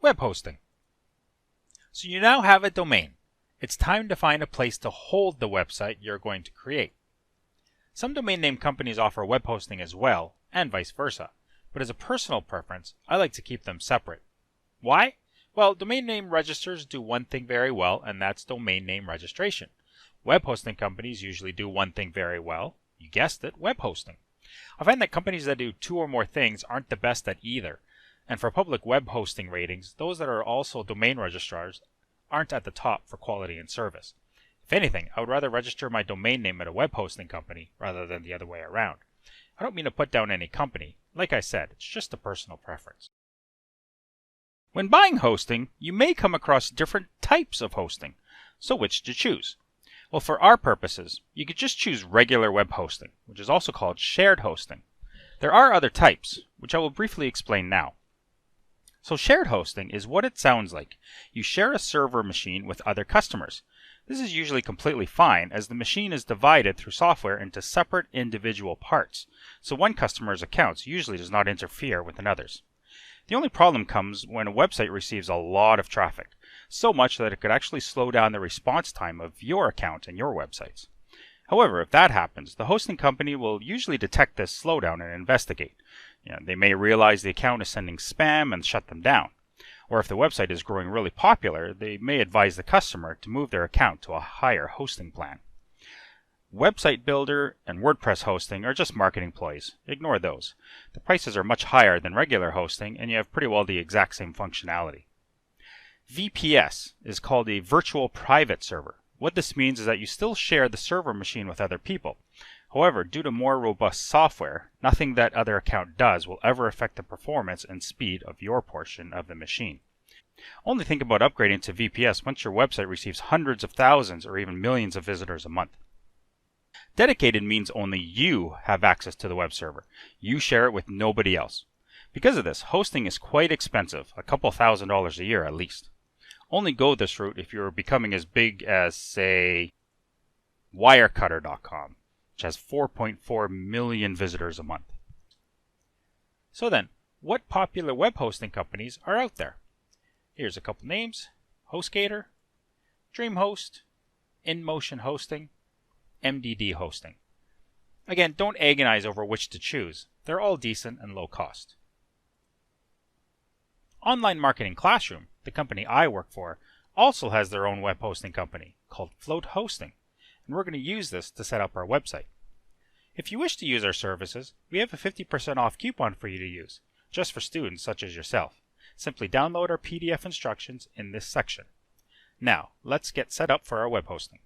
Web hosting. So you now have a domain. It's time to find a place to hold the website you're going to create. Some domain name companies offer web hosting as well, and vice versa, but as a personal preference, I like to keep them separate. Why? Well, domain name registers do one thing very well, and that's domain name registration. Web hosting companies usually do one thing very well. You guessed it, web hosting. I find that companies that do two or more things aren't the best at either. And for public web hosting ratings, those that are also domain registrars aren't at the top for quality and service. If anything, I would rather register my domain name at a web hosting company rather than the other way around. I don't mean to put down any company. Like I said, it's just a personal preference. When buying hosting, you may come across different types of hosting. So which to choose? Well, for our purposes, you could just choose regular web hosting, which is also called shared hosting. There are other types, which I will briefly explain now. So shared hosting is what it sounds like. You share a server machine with other customers. This is usually completely fine, as the machine is divided through software into separate individual parts, so one customer's accounts usually does not interfere with another's. The only problem comes when a website receives a lot of traffic, so much that it could actually slow down the response time of your account and your websites. However, if that happens, the hosting company will usually detect this slowdown and investigate. They may realize the account is sending spam and shut them down. Or if the website is growing really popular, they may advise the customer to move their account to a higher hosting plan. Website Builder and WordPress hosting are just marketing ploys. Ignore those. The prices are much higher than regular hosting, and you have pretty well the exact same functionality. VPS is called a virtual private server. What this means is that you still share the server machine with other people. However, due to more robust software, nothing that other account does will ever affect the performance and speed of your portion of the machine. Only think about upgrading to VPS once your website receives hundreds of thousands or even millions of visitors a month. Dedicated means only you have access to the web server. You share it with nobody else. Because of this, hosting is quite expensive, a couple $1,000s a year at least. Only go this route if you're becoming as big as, say, Wirecutter.com, which has 4.4 million visitors a month. So then, what popular web hosting companies are out there? Here's a couple names: HostGator, DreamHost, InMotion Hosting, MDD Hosting. Again, don't agonize over which to choose. They're all decent and low cost. Online Marketing Classroom, the company I work for, also has their own web hosting company called Float Hosting, and we're going to use this to set up our website. If you wish to use our services, we have a 50% off coupon for you to use, just for students such as yourself. Simply download our PDF instructions in this section. Now, let's get set up for our web hosting.